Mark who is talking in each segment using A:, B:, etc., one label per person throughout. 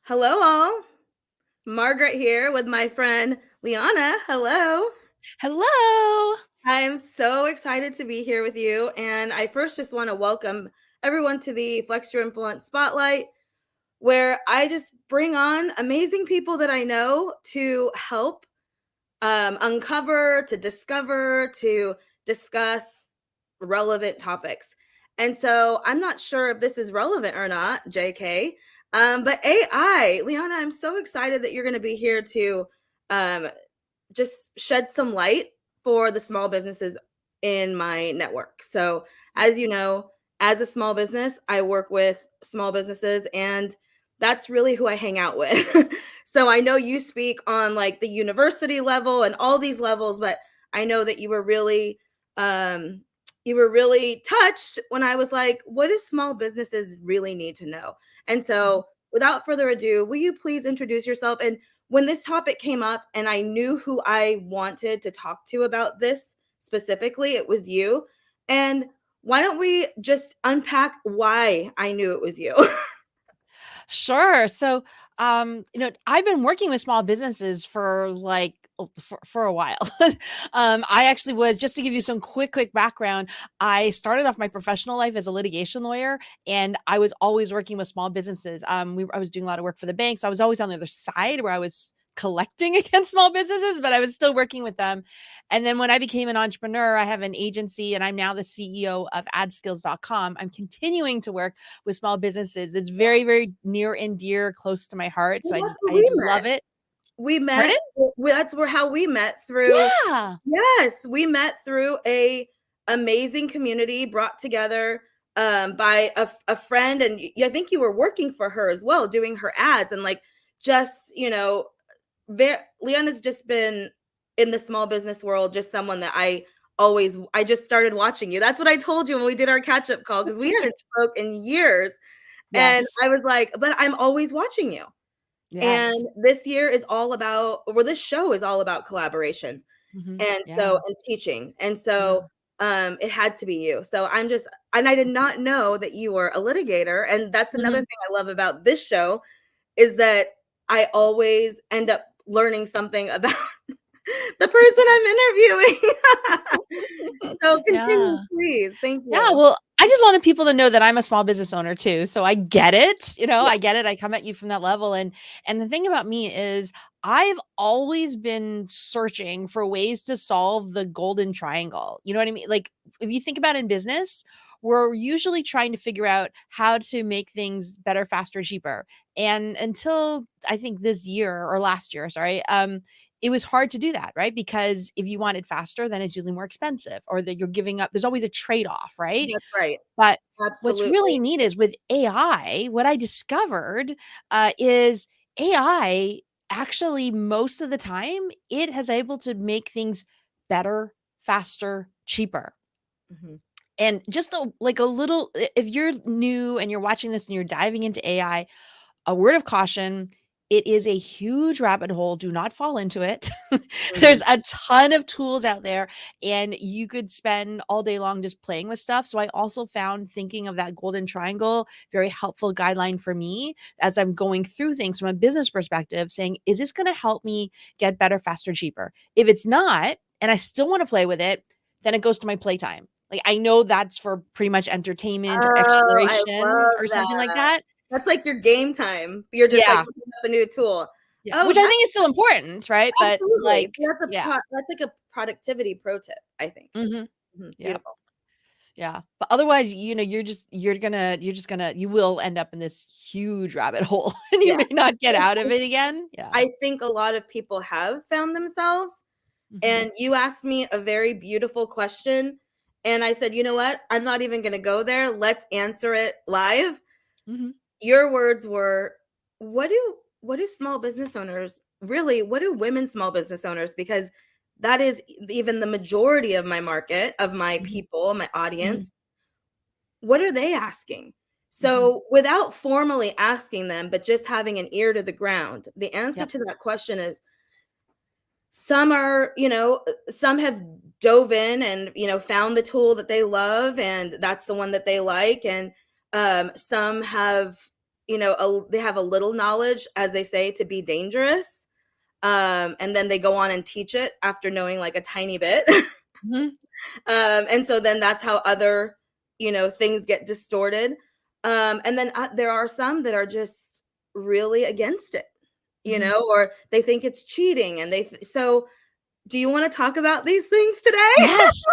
A: Hello, all. Margaret here with my friend Liana. Hello.
B: Hello.
A: I'm so excited to be here with you. And I first just want to welcome everyone to the Flex Your Influence Spotlight, where I just bring on amazing people that I know to help uncover, to discover, to discuss relevant topics. And so I'm not sure if this is relevant or not, JK. But AI, Liana, I'm so excited that you're going to be here to um, just shed some light for the small businesses in my network. So, as you know, as a small business, I work with small businesses, and that's really who I hang out with. So, I know you speak on like the university level and all these levels, but I know that um you were really touched when I was like, what do small businesses really need to know? And
B: Mhm.
A: so, without further ado, will you please introduce yourself? And when this topic came up and I knew who I wanted to talk to about this specifically, it was you. And why don't we just unpack why I knew it was you?
B: Sure. I've been working with small businesses for for a while. I actually was just to give you some quick background. I started off my professional life as a litigation lawyer, and I was always working with small businesses. I was doing a lot of work for the bank, so I was always on the other side where I was collecting against small businesses, but I was still working with them. And then when I became an entrepreneur, I have an agency, and I'm now the CEO of AdSkills.com. I'm continuing to work with small businesses. It's very near and dear, close to my heart.
A: Well,
B: So
A: that's where
B: I
A: we met.
B: love it.
A: We met.
B: Pardon?
A: That's where how we met through.
B: Yeah.
A: Yes, we met through a amazing community brought together by a friend, and I think you were working for her as well, doing her ads, and like just Leanna's just been in the small business world, just someone that I just started watching you. That's what I told you when we did our catch up call because we hadn't spoke in years, and
B: Yes.
A: I was like, but I'm always watching you. And
B: Yes.
A: this year is all about, or this show is all about collaboration and
B: Yeah.
A: teaching. And
B: Yeah.
A: so it had to be you. So and I did not know that you were a litigator. And that's another
B: Mhm.
A: thing I love about this show is that I always end up learning something about the person I'm interviewing. So continue,
B: Yeah.
A: please. Thank
B: Yeah,
A: you.
B: well, I just wanted people to know that I'm a small business owner too. So I get it,
A: Yeah.
B: I get it. I come at you from that level, and the thing about me is I've always been searching for ways to solve the golden triangle. You know what I mean? Like if you think about in business, we're usually trying to figure out how to make things better, faster, cheaper. And until I think this year or last year, sorry, it was hard to do that, right? Because if you want it faster, then it's usually more expensive or that you're giving up. There's always a trade-off, right?
A: That's right.
B: But what's really
A: Absolutely.
B: neat is with AI, what I discovered is AI actually most of the time it has able to make things better, faster, cheaper.
A: Mhm.
B: And just like a little, if you're new and you're watching this and you're diving into AI, a word of caution, it is a huge rabbit hole, do not fall into it.
A: Mhm.
B: There's a ton of tools out there, and you could spend all day long just playing with stuff, so I also found thinking of that golden triangle very helpful guideline for me as I'm going through things from a business perspective, saying, "Is this gonna help me get better, faster, cheaper?" If it's not, and I still wanna play with it, then it goes to my playtime. Like, I know that's for pretty much entertainment or
A: Oh, I
B: exploration
A: love
B: or something like
A: that.
B: that.
A: That's like your game time. You're just like
B: Yeah.
A: looking up a new tool.
B: Yeah,
A: Oh,
B: which I
A: that's
B: think is still important, right? But,
A: absolutely.
B: like,
A: That's
B: yeah.
A: that's like a productivity pro tip, I think.
B: Mhm.
A: Mhm,
B: Yep.
A: beautiful.
B: Yeah. But otherwise, you will end up in this huge rabbit hole, and you
A: Yeah.
B: may not get out of it again. Yeah.
A: I think a lot of people have found themselves,
B: Mhm.
A: and you asked me a very beautiful question, and I said, "You know what? I'm not even gonna go there. Let's answer it live."
B: Mhm.
A: Your words were, what do small business owners really, what do women small business owners, because that is even the majority of my market, of my
B: Mhm.
A: people, my
B: Mhm.
A: audience, what are they asking?
B: Mhm.
A: So without formally asking them, but just having an ear to the ground, the answer
B: Yep.
A: to that question is some are, some have dove in and, found the tool that they love and that's the one that they like. And some have they have a little knowledge, as they say, to be dangerous. And then they go on and teach it after knowing like a tiny bit.
B: Mhm.
A: And so then that's how other, things get distorted. And then there are some that are just really against it,
B: Mhm.
A: or they think it's cheating. And so do you want to talk about these things today?
B: Yes,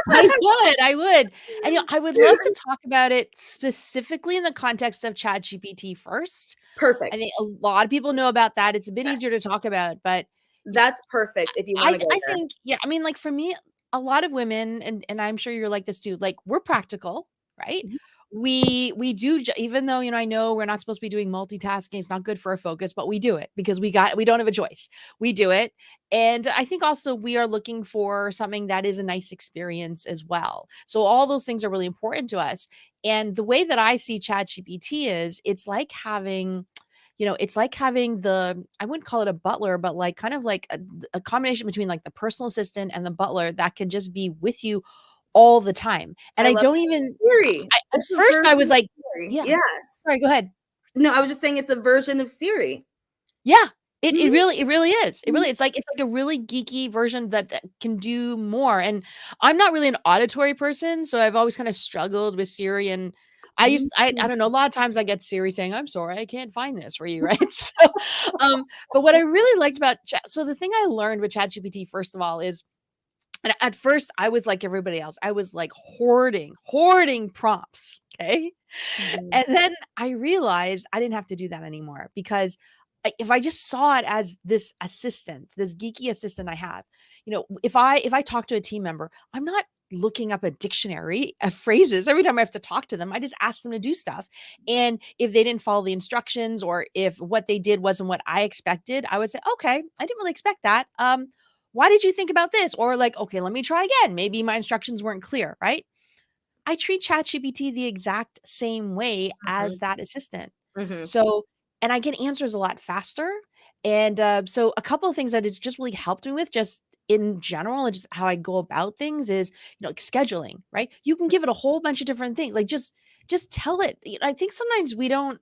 B: I would, and, I would love to talk about it specifically in the context of ChatGPT first. I
A: Perfect.
B: think a lot of people know about that, it's a bit easier
A: Yes.
B: to talk about, but, you know,
A: That's perfect if you want to go
B: I
A: there.
B: think yeah, I mean, like, for me, a lot of women, and I'm sure you're like this too, like, we're practical, right?
A: Mhm.
B: We do j even though, I know we're not supposed to be doing multitasking, it's not good for our focus, but we do it because we don't have a choice. We do it, and I think also we are looking for something that is a nice experience as well. So all those things are really important to us, and the way that I see ChatGPT is, it's like having I wouldn't call it a butler, but like kind of like a combination between like the personal assistant and the butler that can just be with you all the time. And
A: I
B: I
A: love
B: don't
A: that.
B: even
A: Siri.
B: at
A: It's a
B: first I
A: version
B: was
A: of
B: like,
A: Siri.
B: yeah.
A: Yes.
B: Sorry, go ahead.
A: No, I was just saying it's a version of Siri.
B: Yeah.
A: Mhm,
B: It really is. It
A: mhm,
B: really it's like a really geeky version that can do more, and I'm not really an auditory person, so I've always kinda struggled with Siri, and I
A: mhm.
B: don't know, a lot of times I get Siri saying, "I'm sorry, I can't find this for you," right? So, but what I really liked about Chat so the thing I learned with ChatGPT, first of all, is and at first, I was like everybody else. I was, like, hoarding prompts, okay?
A: Mhm.
B: And then I realized I didn't have to do that anymore because if I just saw it as this assistant, this geeky assistant I have, if I talk to a team member, I'm not looking up a dictionary of phrases every time I have to talk to them. I just ask them to do stuff. And if they didn't follow the instructions or if what they did wasn't what I expected, I would say, "Okay, I didn't really expect that. Why did you think about this?" Or like, "Okay, let me try again. Maybe my instructions weren't clear," right? I treat ChatGPT the exact same way as
A: Mhm,
B: that assistant.
A: mhm.
B: So and I get answers a lot faster, and, so a couple of things that it's just really helped me with just in general and just how I go about things is, like scheduling, right? You can give it a whole bunch of different things, like, just tell it. I think sometimes we don't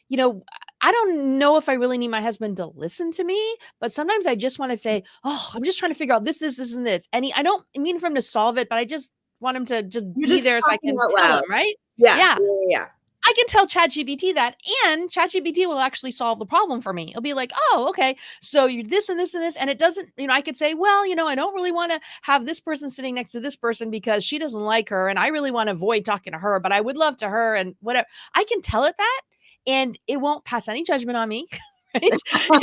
B: you know, I don't know if I really need my husband to listen to me, but sometimes I just wanna say, "Oh, I'm just trying to figure out this, and this," and I don't mean for him to solve it, but I just want him to just
A: You're
B: be
A: just
B: there so I
A: talking
B: can
A: out
B: tell
A: loud.
B: him, right?
A: Yeah,
B: Yeah.
A: yeah, yeah.
B: I can tell ChatGPT that, and ChatGPT will actually solve the problem for me. It'll be like, "Oh, okay. So you this and this and this," and it doesn't I could say, "Well, I don't really wanna have this person sitting next to this person because she doesn't like her, and I really wanna avoid talking to her, but I would love to her," and whatever. I can tell it that, and it won't pass any judgment on me, right?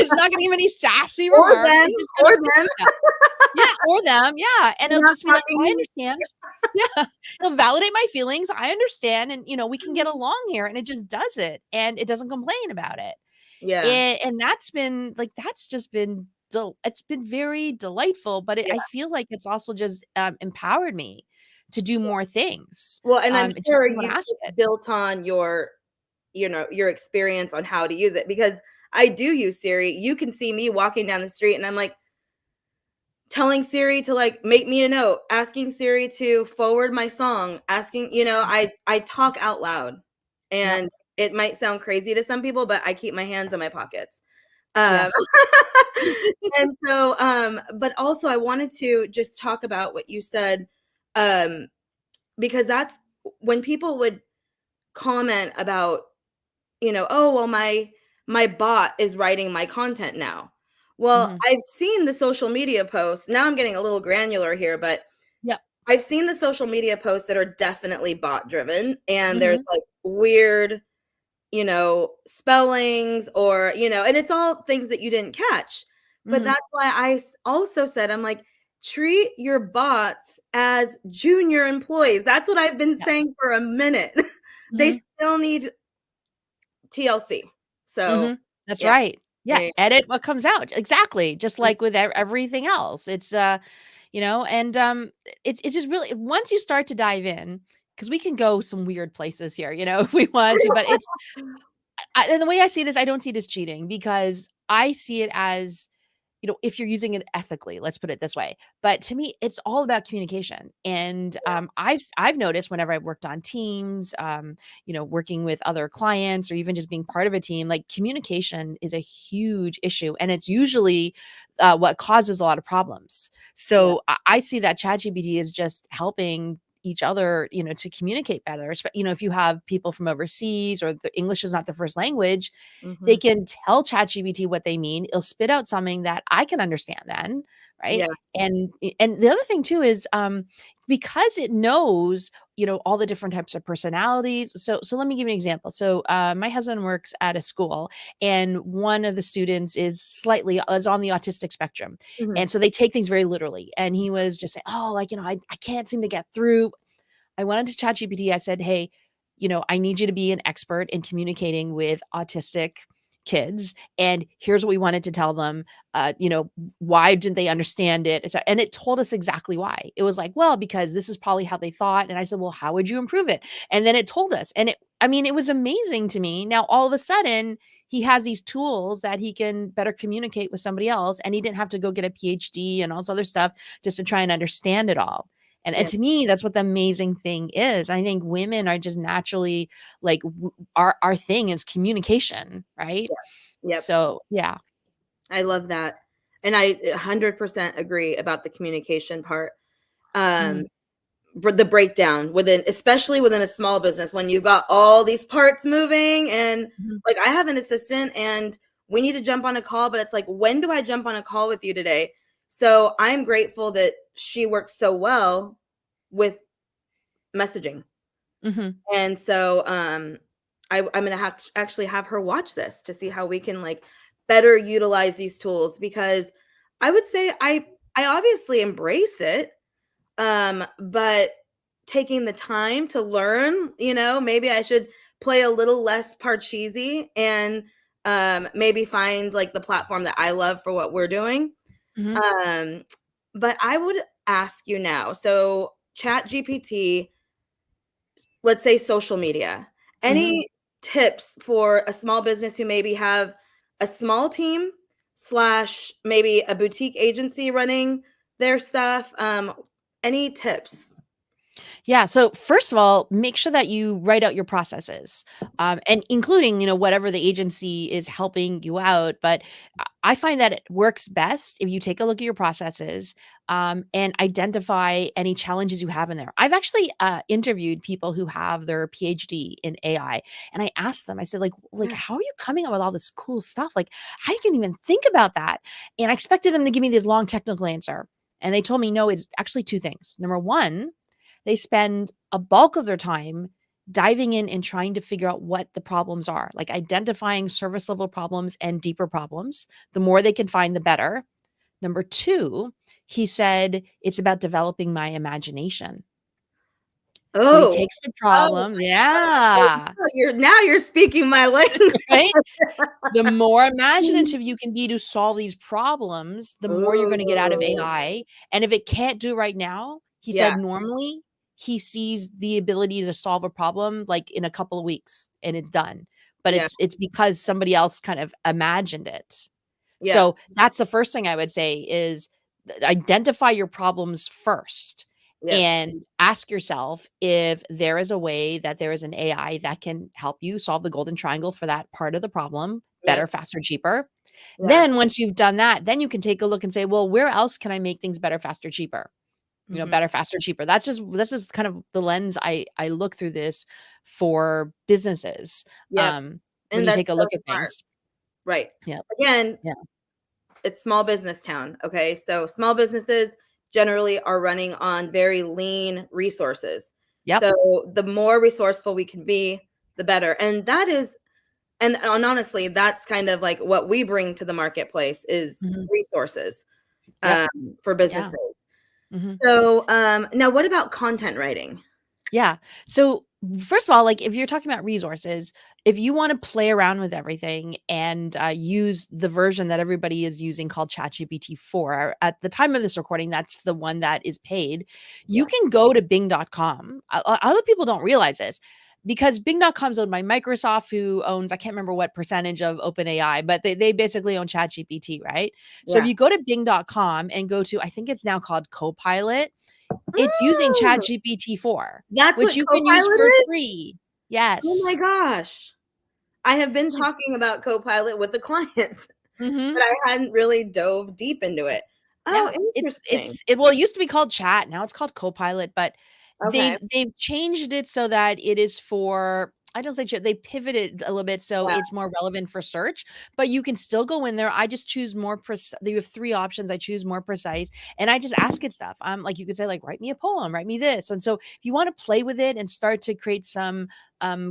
B: It's not gonna give any sassy
A: Or
B: remarks.
A: them,
B: It's just
A: or
B: gonna fix
A: them.
B: stuff. Yeah, or them, yeah, and
A: You're
B: it'll
A: not
B: just be like, "Oh, I
A: talking.
B: understand." Yeah, it'll validate my feelings, I understand, and, we can get along here, and it just does it, and it doesn't complain about it.
A: Yeah,
B: And that's been like, that's just been it's been very delightful, but
A: yeah.
B: I feel like it's also just, empowered me to do more things,
A: Well, and I'm
B: it's just
A: sure
B: when I
A: you've
B: ask
A: just
B: it.
A: built on your experience on how to use it, because I do use Siri. You can see me walking down the street and I'm like telling Siri to like make me a note, asking Siri to forward my song, asking, I talk out loud.
B: Yep.
A: And it might sound crazy to some people, but I keep my hands in my pockets.
B: Yeah.
A: Um and so but also I wanted to just talk about what you said, um because that's when people would comment about, oh well, my bot is writing my content now. Well,
B: Mhm.
A: I've seen the social media posts. Now I'm getting a little granular here, but
B: Yep.
A: I've seen the social media posts that are definitely bot driven, and there's
B: Mhm.
A: like weird, spellings, or, and it's all things that you didn't catch. But
B: Mhm.
A: that's why also said, I'm like, treat your bots as junior employees. That's what I've been
B: Yep.
A: saying for a minute. They
B: Mhm.
A: still need TLC. So,
B: Mhm. That's
A: yeah.
B: right. Yeah,
A: Yeah.
B: edit what comes out. Exactly, just
A: Yeah.
B: like with everything else. It's, and, it's just really once you start to dive in, because we can go some weird places here, if we want to, but and the way I see it is I don't see it as cheating because I see it as if you're using it ethically, let's put it this way. But to me, it's all about communication. And I've noticed whenever I've worked on teams, working with other clients or even just being part of a team, like communication is a huge issue, and it's usually what causes a lot of problems.
A: Yeah.
B: So I see that ChatGPT is just helping each other, to communicate better. If you have people from overseas or the English is not their first language, they
A: Mhm.
B: can tell ChatGPT what they mean. It'll spit out something that I can understand then, right?
A: Yeah.
B: And the other thing too is, because it knows, all the different types of personalities. So let me give you an example. So, my husband works at a school, and one of the students is on the autistic spectrum.
A: Mhm.
B: And so they take things very literally. And he was just saying, "Oh, like, I can't seem to get through." I went into ChatGPT. I said, "Hey, I need you to be an expert in communicating with autistic kids, and here's what we wanted to tell them. Why didn't they understand it?" And it told us exactly why. It was like, "Well, because this is probably how they thought." And I said, "Well, how would you improve it?" And then it told us, and it was amazing to me. Now, all of a sudden, he has these tools that he can better communicate with somebody else, and he didn't have to go get a PhD and all this other stuff just to try and understand it all. And
A: Yeah.
B: to me, that's what the amazing thing is. I think women are just naturally like our thing is communication, right?
A: Yeah. Yep.
B: So yeah.
A: I love that. And I 100% agree about the communication part. Um,
B: Mhm,
A: the breakdown within, especially within a small business, when you got all these parts moving, and
B: mhm,
A: like I have an assistant and we need to jump on a call, but it's like, when do I jump on a call with you today? So I'm grateful that she works so well with messaging.
B: mhm,
A: And so I'm gonna have to actually have her watch this to see how we can like better utilize these tools, because I would say I obviously embrace it, but taking the time to learn, maybe I should play a little less parcheesi, and maybe find like the platform that I love for what we're doing.
B: mhm,
A: Um, but I would ask you now. So Chat GPT, let's say social media.
B: mhm.
A: Any tips for a small business who maybe have a small team slash maybe a boutique agency running their stuff? Any tips?
B: Yeah. So first of all, make sure that you write out your processes, and including, whatever the agency is helping you out. But I find that it works best if you take a look at your processes, and identify any challenges you have in there. I've actually interviewed people who have their PhD in AI, and I asked them. I said, like,
A: Yeah.
B: how are you coming up with all this cool stuff? Like, I didn't even think about that. And I expected them to give me this long technical answer. And they told me, no, it's actually two things. Number one, they spend a bulk of their time diving in and trying to figure out what the problems are, like identifying service level problems and deeper problems. The more they can find, the better. Number two, he said it's about developing my imagination. So he
A: Oh,
B: takes the
A: oh
B: problem.
A: my God.
B: Yeah.
A: Now you're speaking my language.
B: Right? The more imaginative you can be to solve these problems, the more you're gonna get out of
A: Ooh.
B: AI, and if it can't do right now, he
A: Yeah,
B: said normally he sees the ability to solve a problem, like, in a couple of weeks, and it's done, but
A: yeah,
B: it's because somebody else kind of imagined it.
A: yeah,
B: So, that's the first thing I would say is identify your problems first
A: yep,
B: and ask yourself if there is a way that there is an AI that can help you solve the golden triangle for that part of the problem better,
A: yep,
B: faster, cheaper.
A: yeah,
B: Then once you've done that, then you can take a look and say, "Well, where else can I make things better, faster, cheaper?"
A: mhm,
B: Better, faster, cheaper. That's just kind of the lens I look through this for businesses,
A: yep,
B: when
A: and
B: you take
A: that's
B: a
A: so
B: look at
A: smart,
B: things.
A: right.
B: Yep.
A: Again,
B: Yeah.
A: it's small business town, okay? So small businesses generally are running on very lean resources.
B: Yep.
A: So the more resourceful we can be, the better. And that is, and honestly, that's kind of like what we bring to the marketplace is
B: Mhm.
A: resources
B: Yep.
A: um, for
B: Yeah.
A: businesses.
B: Mhm.
A: So now what about content writing?
B: Yeah. So, first of all, like, if you're talking about resources, if you wanna play around with everything and, use the version that everybody is using called ChatGPT 4, at the time of this recording, that's the one that is paid, you
A: Yeah.
B: can go to Bing.com. Other people don't realize this. because Bing.com's owned by Microsoft, who owns, I can't remember what percentage of OpenAI, but they basically own ChatGPT, right? So if
A: Yeah.
B: you go to Bing.com and go to, I think it's now called Copilot, it's using
A: Mm,
B: ChatGPT 4,
A: that's
B: which
A: what
B: you can use
A: Copilot
B: for
A: is?
B: free.
A: Oh my
B: Yes.
A: gosh. I have been
B: So
A: talking about Copilot with a client,
B: mhm.
A: but I hadn't really dove deep into it. Oh,
B: Yeah,
A: interesting.
B: well, it used to be called Chat, now it's called Copilot, but
A: Okay.
B: they've changed it so that it is for, I don't say chat, they pivoted a little bit so
A: Yeah.
B: it's more relevant for search, but you can still go in there. I just choose more you have 3 options, I choose more precise, and I just ask it stuff. Like, you could say, like, "Write me a poem, write me this," and so if you wanna play with it and start to create some,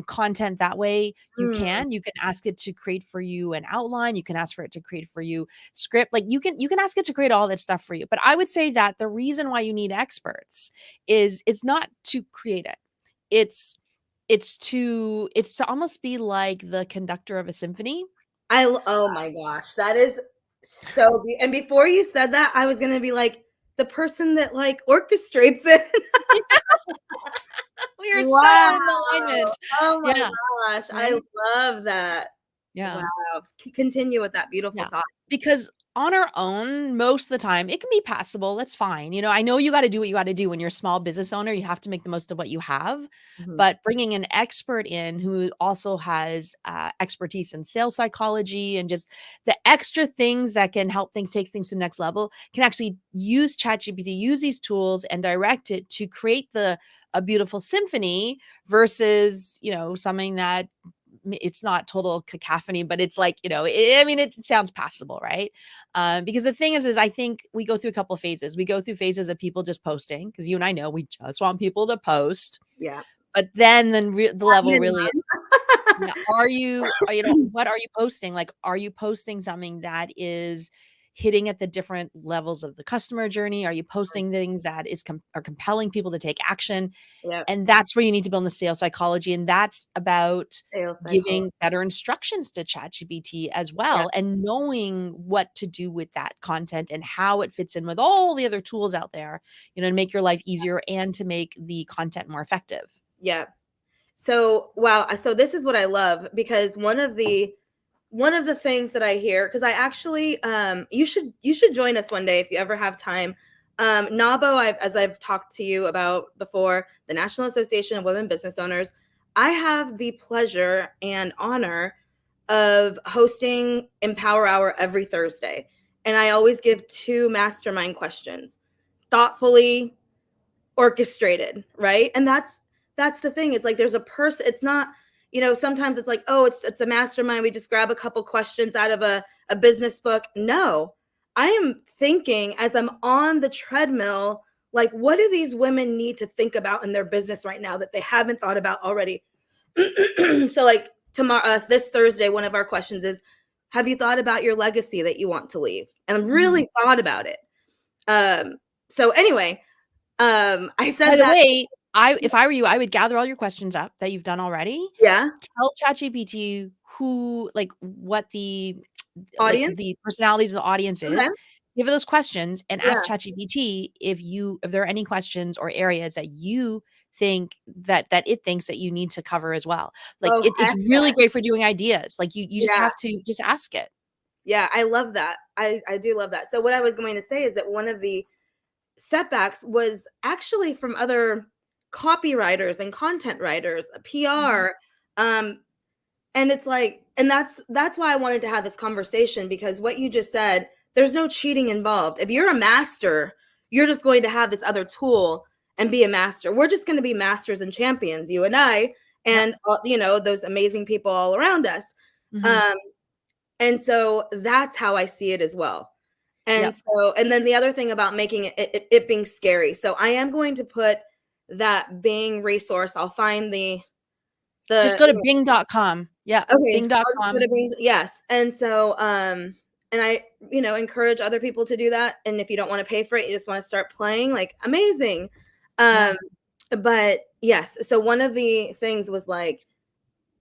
B: content that way, you
A: Mm,
B: can. You can ask it to create for you an outline, you can ask for it to create for you script, like, you can ask it to create all that stuff for you, but I would say that the reason why you need experts is it's not to create it. It's it's to almost be like the conductor of a symphony.
A: oh my gosh, that is and before you said that, I was gonna be like, the person that, like, orchestrates it.
B: We are so
A: Wow.
B: in alignment.
A: Oh my
B: Yeah,
A: gosh, I
B: right?
A: love that. Wow.
B: Yeah.
A: Continue with that beautiful
B: Yeah,
A: thought.
B: because on our own, most of the time, it can be passable, that's fine. I know you gotta do what you gotta do when you're a small business owner, you have to make the most of what you have,
A: Mhm.
B: but bringing an expert in who also has, expertise in sales psychology and just the extra things that can help things take things to the next level, can actually use ChatGPT, use these tools, and direct it to create a beautiful symphony versus, something that it's not total cacophony, but it's like, I mean, it sounds passable, right? Because the thing is I think we go through a couple of phases. We go through phases of people just posting because you and I know we just want people to post,
A: Yeah.
B: but then the level
A: Admin
B: really,
A: mom.
B: yeah, what are you posting? Like, are you posting something that is hitting at the different levels of the customer journey? Are you posting things that are compelling people to take action?
A: Yep.
B: And that's where you need to build the sales psychology, and that's about
A: Sales psychology.
B: giving better instructions to ChatGPT as
A: Yeah.
B: well, and knowing what to do with that content and how it fits in with all the other tools out there, to make your life easier and to make the content more effective.
A: Yeah. So, wow, so this is what I love because one of the things that I hear, because I actually you should join us one day if you ever have time. NABO, as I've talked to you about before, the National Association of Women Business Owners, I have the pleasure and honor of hosting Empower Hour every Thursday. And I always give 2 mastermind questions, thoughtfully orchestrated, right? And that's the thing. It's like there's a person, it's not, sometimes it's like, oh, it's a mastermind. We just grab a couple questions out of a business book. No, I am thinking as I'm on the treadmill, like, what do these women need to think about in their business right now that they haven't thought about already? So, like, tomorrow, this Thursday, one of our questions is, have you thought about your legacy that you want to leave? And
B: Mhm.
A: really thought about it. So anyway, I
B: By
A: said
B: the
A: that.
B: way, if I were you, I would gather all your questions up that you've done already.
A: Yeah,
B: Tell ChatGPT what
A: audience.
B: the personalities of the audience
A: Okay.
B: is. Give it those questions and
A: Yeah.
B: ask ChatGPT if there are any questions or areas that you think that it thinks that you need to cover as well. Like,
A: Oh,
B: it's
A: heck
B: really
A: yeah.
B: great for doing ideas. Like, you just
A: Yeah.
B: have to just ask it.
A: Yeah, I love that. I do love that. So what I was going to say is that one of the setbacks was actually from other copywriters and content writers,
B: Mhm.
A: PR. Um, and it's like, and that's why I wanted to have this conversation, because what you just said, there's no cheating involved. If you're a master, you're just going to have this other tool and be a master. We're just going to be masters and champions, you and I,
B: Yep.
A: and those amazing people all around us.
B: Mhm.
A: Um, and so that's how I see it as well. And
B: Yep.
A: so, and then the other thing about making it being scary. So I am going to put that Bing resource. I'll find
B: Just
A: the
B: go to Bing.com. Yeah,
A: okay, I'll just put
B: Bing.com.
A: it Bing, yes. And so, and I, encourage other people to do that. And if you don't want to pay for it, you just want to start playing, like, amazing.
B: Yeah.
A: Um, but yes, so one of the things was like,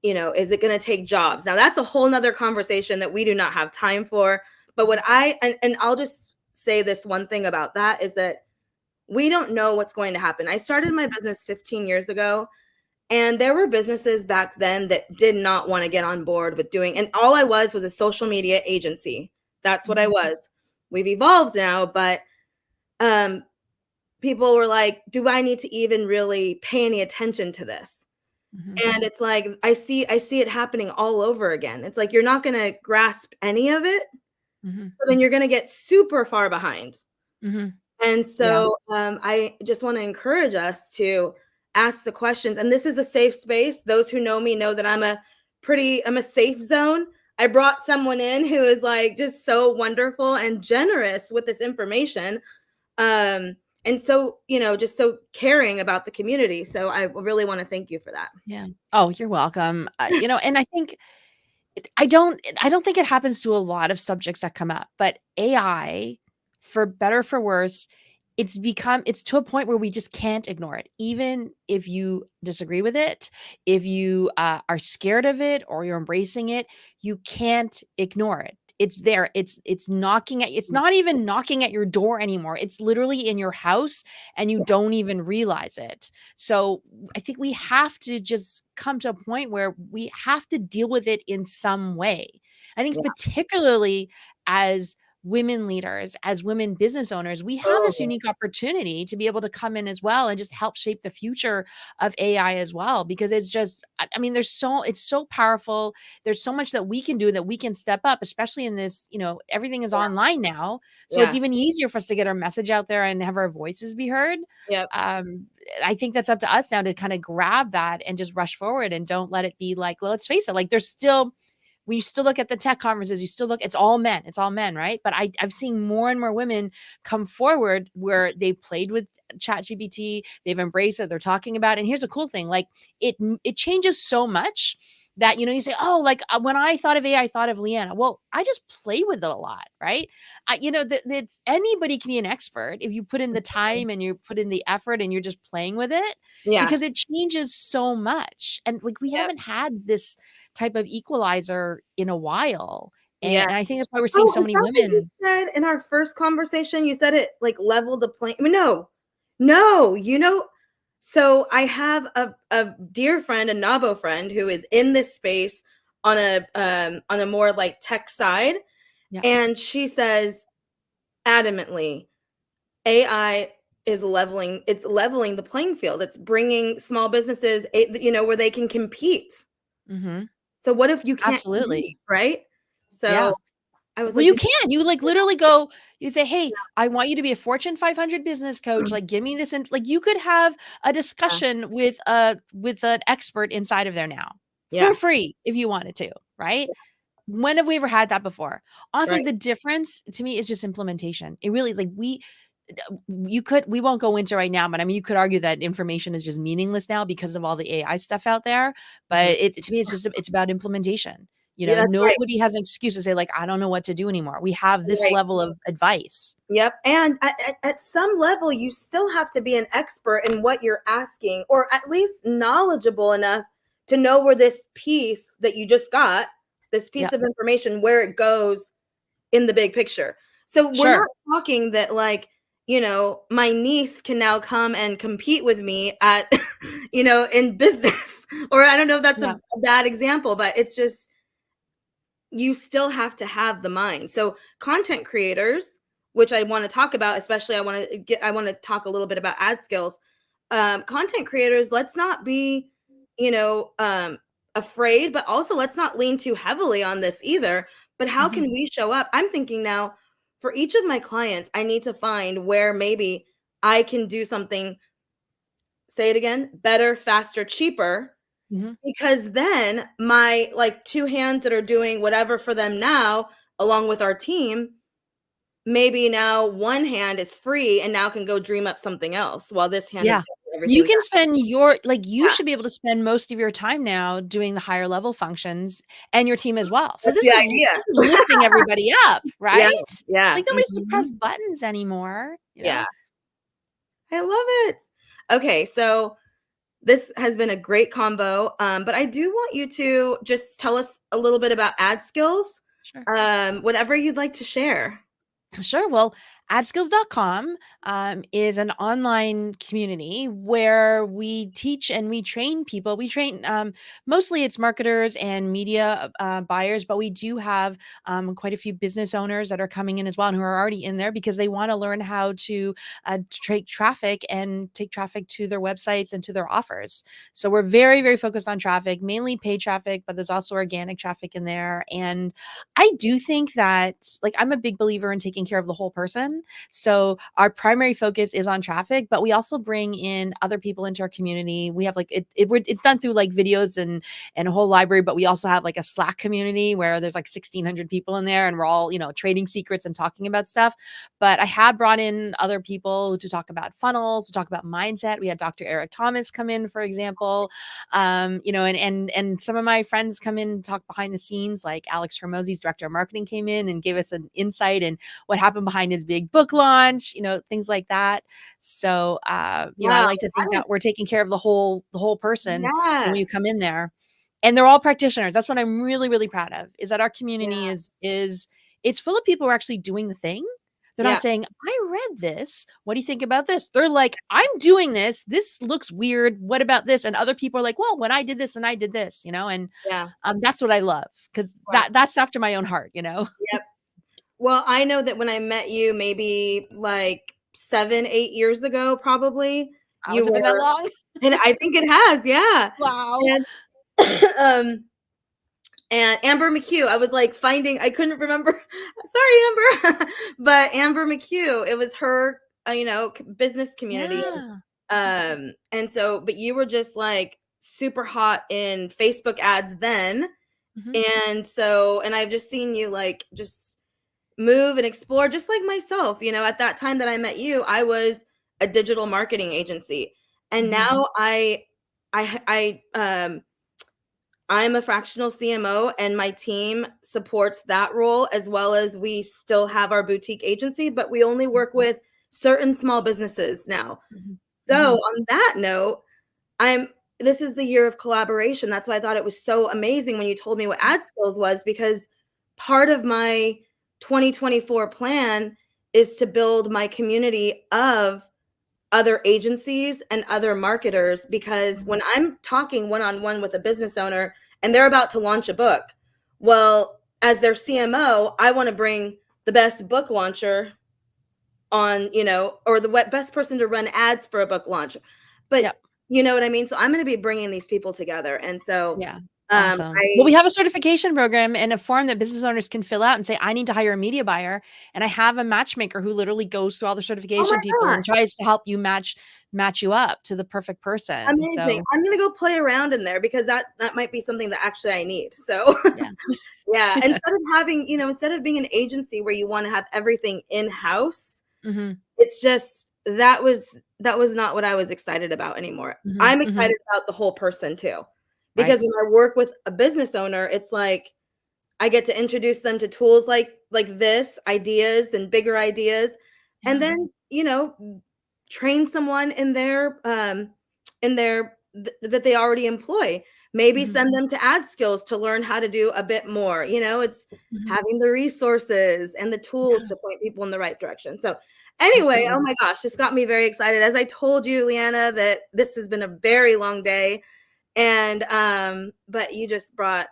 A: is it going to take jobs? Now that's a whole nother conversation that we do not have time for. But what and I'll just say this one thing about that is that we don't know what's going to happen. I started my business 15 years ago, And there were businesses back then that did not want to get on board with doing, and all I was a social media agency. That's what I
B: Mhm.
A: was. We've evolved now, but um, people were like, do I need to even really pay any attention to this?
B: Mhm.
A: And it's like, I see it happening all over again. It's like, you're not going to grasp any of it,
B: Mhm.
A: so then you're going to get super far behind.
B: Mhm.
A: And
B: Yeah.
A: so, I just want to encourage us to ask the questions. And this is a safe space. Those who know me know that I'm a safe zone. I brought someone in who is like just so wonderful and generous with this information. Um, and so, just so caring about the community. So I really want to thank you for that.
B: Yeah. Oh, you're welcome. And I think I don't think it happens to a lot of subjects that come up, but AI, for better or for worse, it's to a point where we just can't ignore it. Even if you disagree with it, if you, are scared of it or you're embracing it, you can't ignore it. It's there. It's knocking at it's not even knocking at your door anymore. It's literally in your house and you don't even realize it. So I think we have to just come to a point where we have to deal with it in some way. I think
A: Yeah.
B: particularly as women leaders, as women business owners, we have this
A: Oh,
B: unique opportunity to be able to come in as well and just help shape the future of AI as well because it's just I mean it's so powerful. There's so much that we can do that we can step up, especially in this, everything is
A: yeah.
B: online now. So it's
A: Yeah.
B: even easier for us to get our message out there and have our voices be heard.
A: Yep.
B: Um, I think that's up to us now to kind of grab that and just rush forward and don't let it be like, well, let's face it, like there's still when you still look at the tech conferences, you still look, it's all men, right? But I've seen more and more women come forward where they've played with chat GPT, they've embraced it, they're talking about it. And here's a cool thing, like it changes so much that, you say, oh, like when I thought of AI, I thought of Leanna. Well, I just play with it a lot, right? That anybody can be an expert if you put in the time and you put in the effort and you're just playing with it
A: Yeah.
B: because it changes so much. And like we
A: Yep.
B: haven't had this type of equalizer in a while.
A: Yeah.
B: And I think that's why we're seeing
A: Oh,
B: so
A: is
B: many
A: that what you
B: women.
A: said in our first conversation? You said it like leveled the plane. I mean, no, no, so I have a dear friend, a Nabo friend who is in this space on a more like tech side.
B: Yeah.
A: And she says adamantly, AI it's leveling the playing field. It's bringing small businesses, where they can compete.
B: Mhm.
A: So what if you can't
B: Absolutely.
A: compete, right?
B: Yeah.
A: So I was
B: Well,
A: like,
B: you can. You like literally go, you say, "Hey, I want you to be a Fortune 500 business coach.
A: yeah,
B: Like, give me this." And like, you could have a
A: yeah,
B: discussion with an expert inside of there now for
A: yeah,
B: free if you wanted to, right? When have we ever had that before? Honestly,
A: right.
B: the difference to me is just implementation. It really is like we won't go into right now, but I mean, you could argue that information is just meaningless now because of all the AI stuff out there.
A: Mhm.
B: But to me, it's about implementation.
A: Yeah, that's right.
B: Nobody has an excuse to say like, I don't know what to do anymore. We have this
A: Right.
B: level of advice.
A: Yep. And at some level, you still have to be an expert in what you're asking, or at least knowledgeable enough to know where this piece that you just got, this piece
B: Yeah,
A: of information, where it goes in the big picture. So we're
B: sure.
A: not talking that like, my niece can now come and compete with me at, in business. Or I don't know if that's
B: Yeah.
A: a bad example, but it's just you still have to have the mind. So content creators, which I want to talk about, especially I want to talk a little bit about ad skills. Content creators, let's not be, you know, um, afraid, but also let's not lean too heavily on this either. But how
B: Mhm.
A: can we show up? I'm thinking now for each of my clients, I need to find where maybe I can do something, say it again, better, faster, cheaper,
B: Mhm.
A: because then my like two hands that are doing whatever for them now, along with our team, maybe now one hand is free and now can go dream up something else while this hand is
B: Yeah.
A: getting
B: You
A: everything
B: can
A: done.
B: spend your like, you
A: Yeah,
B: should be able to spend most of your time now doing the higher level functions and your team as well. So
A: that's
B: this
A: the
B: is
A: idea.
B: lifting everybody up,
A: Yeah,
B: right?
A: yeah,
B: Like, nobody's to
A: mhm,
B: press buttons anymore, you
A: yeah,
B: know?
A: I love it. Okay, so this has been a great combo, but I do want you to just tell us a little bit about ad skills,
B: Sure.
A: whatever you'd like to share.
B: Sure. Well, AdSkills.com is an online community where we teach and we train people. We train mostly it's marketers and media buyers, but we do have quite a few business owners that are coming in as well and who are already in there because they want to learn how to take traffic and take traffic to their websites and to their offers. So we're very, very focused on traffic, mainly paid traffic, but there's also organic traffic in there. And I do think that, like, I'm a big believer in taking care of the whole person. So our primary focus is on traffic, but we also bring in other people into our community. We have like it's done through like videos and a whole library, but we also have like a Slack community where there's like 1,600 people in there, and we're all trading secrets and talking about stuff. But I had brought in other people to talk about funnels, to talk about mindset. We had Dr. Eric Thomas come in, for example, and some of my friends come in and talk behind the scenes, like Alex Hermosi's director of marketing came in and gave us an insight and what happened behind his big book launch, things like that. So, I
A: Wow,
B: like to think
A: that is
B: that we're taking care of the whole person, when you
A: yes.
B: come in there. And they're all practitioners. That's what I'm really, really proud of, is that our community
A: Yeah.
B: is it's full of people who are actually doing the thing. They're not
A: Yeah.
B: saying, "I read this. What do you think about this?" They're like, "I'm doing this. This looks weird. What about this?" And other people are like, "Well, when I did this and I did this," and
A: Yeah.
B: that's what I love, because
A: Right.
B: that's after my own heart.
A: Yep. Well, I know that when I met you maybe like 7, 8 years ago, probably,
B: Oh,
A: you
B: has it been that
A: were
B: long?
A: and I think it has, yeah.
B: Wow.
A: And, um, and Amber McHugh, I was like I couldn't remember. Sorry, Amber. But Amber McHugh, it was her, business community.
B: Yeah.
A: And so, but you were just like super hot in Facebook ads then.
B: Mhm,
A: And I've just seen you like just move and explore just like myself. At that time that I met you, I was a digital marketing agency. And
B: mhm,
A: now I I'm a fractional CMO, and my team supports that role, as well as we still have our boutique agency, but we only work with certain small businesses now.
B: mhm,
A: So
B: mhm,
A: on that note, I'm this is the year of collaboration. That's why I thought it was so amazing when you told me what ad skills was, because part of my 2024 plan is to build my community of other agencies and other marketers, because
B: mhm.
A: when I'm talking one-on-one with a business owner and they're about to launch a book, well, as their CMO, I want to bring the best book launcher on, or the best person to run ads for a book launch. But
B: Yep.
A: you know what I mean? So I'm going to be bringing these people together. And so
B: Yeah. Awesome. Well,
A: I
B: we have a certification program and a form that business owners can fill out and say, "I need to hire a media buyer." And I have a matchmaker who literally goes through all the
A: oh my
B: certification people and
A: gosh,
B: tries to help you match you up to the perfect person.
A: amazing.
B: So,
A: I'm going to go play around in there, because that might be something that actually I need. So
B: yeah.
A: yeah, instead of being an agency where you want to have everything in-house,
B: Mhm,
A: it's just that was not what I was excited about anymore.
B: mhm,
A: I'm
B: mhm.
A: excited about the whole person too.
B: Right.
A: Because when I work with a business owner, it's like I get to introduce them to tools like this, ideas and bigger ideas, and
B: Yeah.
A: then, train someone in their that they already employ. Maybe
B: Mhm,
A: send them to ad skills to learn how to do a bit more. It's
B: mhm.
A: having the resources and the tools
B: Yeah,
A: to point people in the right direction. So anyway, oh
B: absolutely.
A: my gosh, this got me very excited. As I told you, Liana, that this has been a very long day. And but you just brought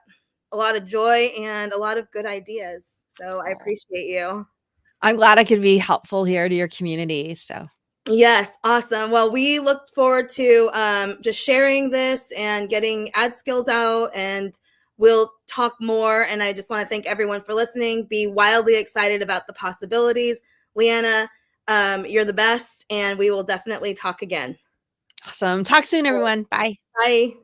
A: a lot of joy and a lot of good ideas. So I
B: Oh,
A: appreciate you.
B: I'm glad I could be helpful here to your community. So,
A: Yes, awesome. Well, we look forward to just sharing this and getting ad skills out, and we'll talk more. And I just want to thank everyone for listening. Be wildly excited about the possibilities. Liana, you're the best, and we will definitely talk again.
B: awesome. Talk soon, everyone. Bye.
A: Bye.